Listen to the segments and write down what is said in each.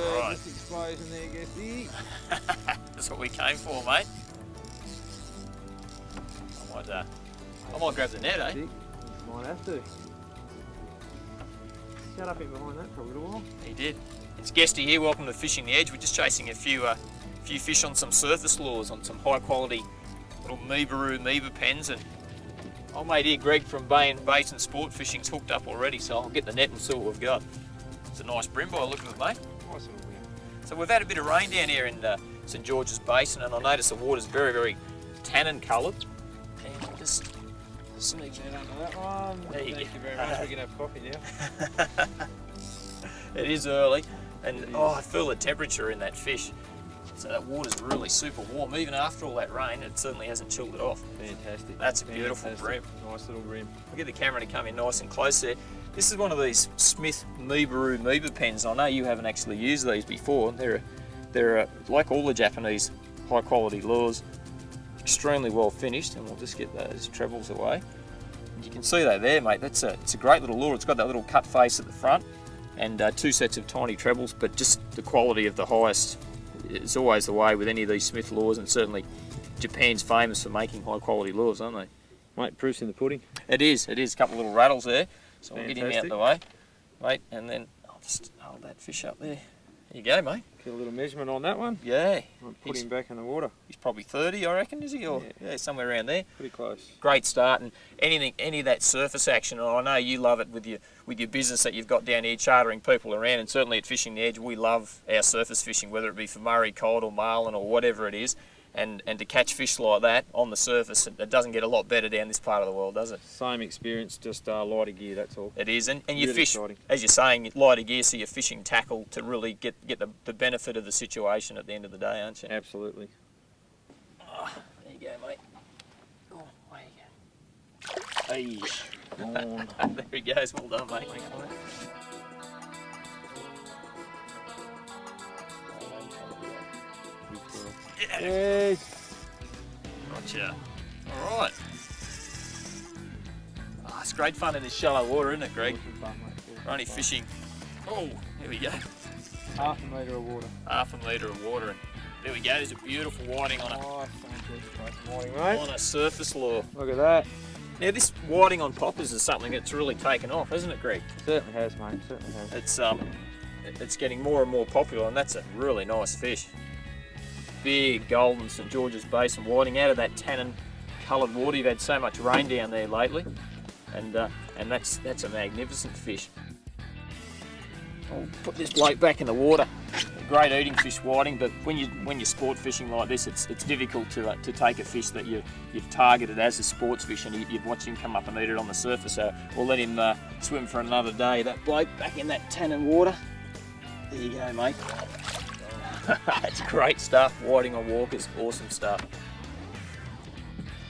Right. Just explosion there, Guesty. That's what we came for, mate. I might grab the net, eh? Might have to. Shut up in behind that for a little while. He did. It's Guesty here, welcome to Fishing the Edge. We're just chasing a few fish on some surface lures, on some high quality little meebaroo pens, and old mate here, Greg from Basin Sport Fishing's hooked up already, so I'll get the net and see what we've got. It's a nice brim by the look of it, mate. Nice little brim. So we've had a bit of rain down here in St George's Basin, and I notice the water's very, very tannin coloured. And I'll just sneak Get under that one. There you Thank go. you very much. We can have coffee now. It is early, and I feel the temperature in that fish. So that water's really super warm. Even after all that rain, it certainly hasn't chilled it off. Fantastic. That's a beautiful brim. Nice little brim. We'll get the camera to come in nice and close there. This is one of these Smith meebaroo pens. I know you haven't actually used these before. They're like all the Japanese high quality lures, extremely well finished, and we'll just get those trebles away. And you can see that there, mate. It's a great little lure. It's got that little cut face at the front and two sets of tiny trebles, but just the quality of the highest is always the way with any of these Smith lures, and certainly Japan's famous for making high quality lures, aren't they? Mate, proof's in the pudding. It is. A couple of little rattles there. So we'll get him out Fantastic. the way, mate, and then I'll just hold that fish up there. There you go, mate. Get a little measurement on that one. Yeah. I'll put him back in the water. He's probably 30, I reckon, is he? Or yeah, somewhere around there. Pretty close. Great start, and any of that surface action, and I know you love it with your business that you've got down here, chartering people around, and certainly at Fishing the Edge, we love our surface fishing, whether it be for Murray, cod or marlin or whatever it is, and to catch fish like that on the surface, it doesn't get a lot better down this part of the world, does it? Same experience, just lighter gear, that's all. It is, and you Really fish, exciting. as you're saying, lighter gear, so you're fishing tackle to really get the benefit of the situation at the end of the day, aren't you? Absolutely. Oh, there you go, mate. Oh, there you go. Hey, there he goes. Well done, mate. Yeah. Yes. Gotcha. All right. Oh, it's great fun in this shallow water, isn't it, Greg? We're only fishing. Oh, here we go. Half a metre of water. Half a metre of water, and there we go. There's a beautiful whiting on Nice, fantastic whiting, mate. a surface lure. Look at that. Now this whiting on poppers is something that's really taken off, hasn't it, Greg? Certainly has, mate. Certainly has. It's getting more and more popular, and that's a really nice fish. Big golden St George's Basin whiting out of that tannin coloured water. You've had so much rain down there lately, and that's a magnificent fish. I'll put this bloke back in the water. A great eating fish, whiting, but when you're sport fishing like this, it's difficult to take a fish that you've targeted as a sports fish, and you've watched him come up and eat it on the surface. So we'll let him swim for another day. That bloke back in that tannin water. There you go, mate. It's great stuff. Whiting on walkers, awesome stuff.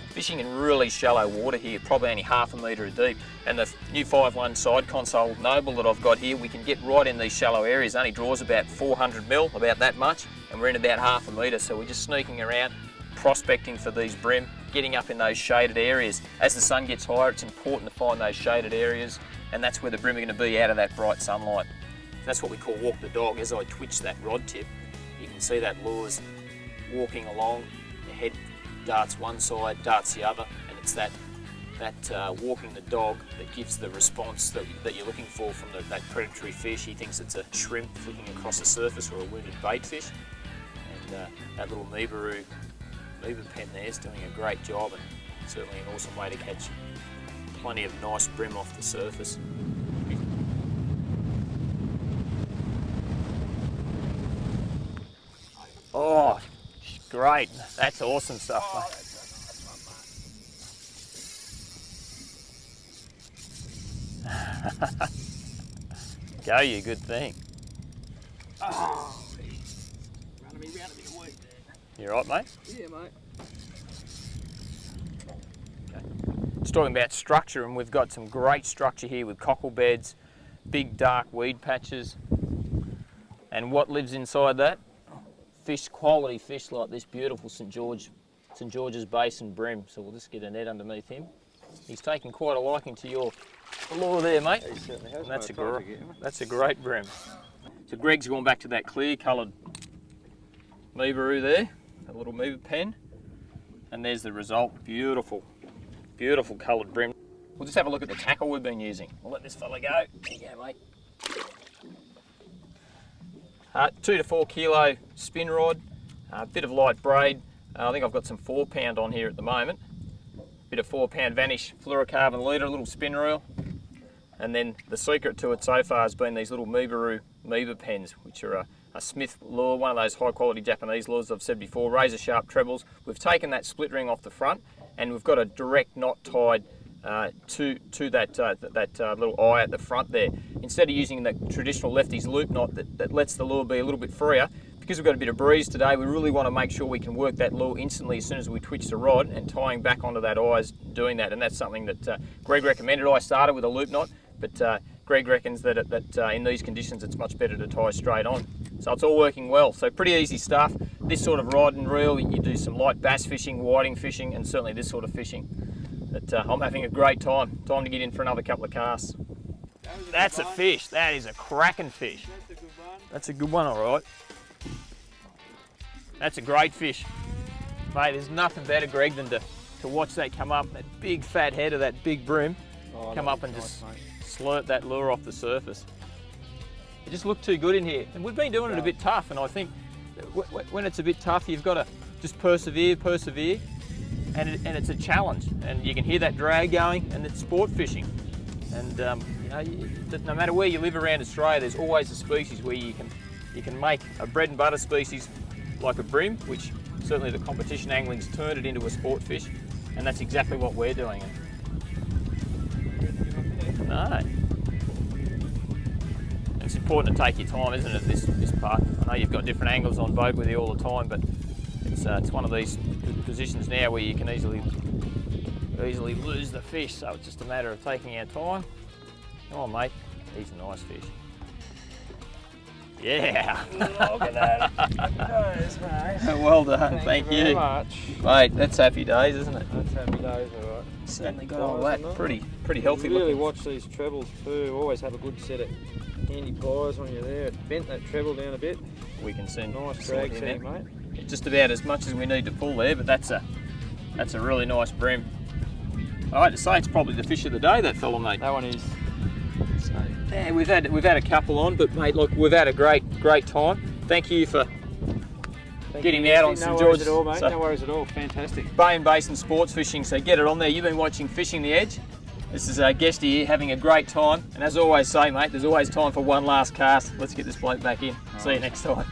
Fishing in really shallow water here, probably only half a metre deep. And the new 5.1 side console Noble that I've got here, we can get right in these shallow areas. It only draws about 400 mil, about that much, and we're in about half a metre. So we're just sneaking around, prospecting for these brim, getting up in those shaded areas. As the sun gets higher, it's important to find those shaded areas, and that's where the brim are going to be, out of that bright sunlight. That's what we call walk the dog. As I twitch that rod tip, you can see that lure's walking along, the head darts one side, darts the other, and it's that walking the dog that gives the response that you're looking for from that predatory fish. He thinks it's a shrimp flicking across the surface or a wounded bait fish, and that little meebaroo pen there is doing a great job, and certainly an awesome way to catch plenty of nice brim off the surface. Oh, great. That's awesome stuff, mate. Go, you good thing. Oh, running me round a bit of weed there. You right, mate? Yeah, mate. Okay. Just talking about structure, and we've got some great structure here with cockle beds, big dark weed patches. And what lives inside that? Fish, quality fish like this beautiful St George's Basin brim. So we'll just get a net underneath him. He's taken quite a liking to your lure there, mate. He certainly has. And that's a great brim. So So Greg's gone back to that clear coloured meebaroo there, a little meebar pen, and there's the result. Beautiful, beautiful coloured bream. We'll just have a look at the tackle we've been using. We'll let this fella go. There you go, mate. 2 to 4 kilo spin rod, a bit of light braid. I think I've got some 4 pound on here at the moment. Bit of 4 pound Vanish fluorocarbon leader, a little spin reel. And then the secret to it so far has been these little meebaroo meebar pens, which are a Smith lure, one of those high quality Japanese lures I've said before, razor sharp trebles. We've taken that split ring off the front and we've got a direct knot tied to that little eye at the front there. Instead of using the traditional lefties loop knot that lets the lure be a little bit freer, because we've got a bit of breeze today, we really want to make sure we can work that lure instantly as soon as we twitch the rod, and tying back onto that eye is doing that. And that's something that Greg recommended. I started with a loop knot, but Greg reckons that in these conditions it's much better to tie straight on. So it's all working well. So pretty easy stuff. This sort of rod and reel, you do some light bass fishing, whiting fishing, and certainly this sort of fishing. But I'm having a great time. Time to get in for another couple of casts. That's a fish. That is a cracking fish. That's a good one. That's a good one, all right. That's a great fish. Mate, there's nothing better, Greg, than to watch that come up, that big fat head of that big bream, come up and just slurp that lure off the surface. It just looked too good in here. And we've been doing it a bit tough, and I think when it's a bit tough, you've got to just persevere, and it's a challenge. And you can hear that drag going, and it's sport fishing. And no matter where you live around Australia, there's always a species where you can make a bread and butter species like a bream, which certainly the competition angling's turned it into a sport fish, and that's exactly what we're doing. No. It's important to take your time, isn't it, this part? I know you've got different angles on boat with you all the time, but it's one of these positions now where you can easily lose the fish, so it's just a matter of taking our time. Come on, mate. He's a nice fish. Yeah. Look at that. Happy days, mate. Well done. Thank you very much. Mate, that's happy days, isn't it? That's happy days, all right. Certainly got all that. Pretty healthy You really looking. watch these trebles too. Always have a good set of handy pliers when you're there. Bent that treble down a bit. We can send Nice drag in set, there. mate. Just about as much as we need to pull there, but that's a really nice bream. I hate to say it's probably the fish of the day, that fella, mate. That one is. So, yeah, we've had a couple on, but mate, look, we've had a great time. Thank you for getting out on St. George. No worries at all, mate. No worries at all. Fantastic. Bay and Basin sports fishing, so get it on there. You've been watching Fishing the Edge. This is Guesty here, having a great time. And as I always say, mate, there's always time for one last cast. Let's get this bloke back in. See you next time.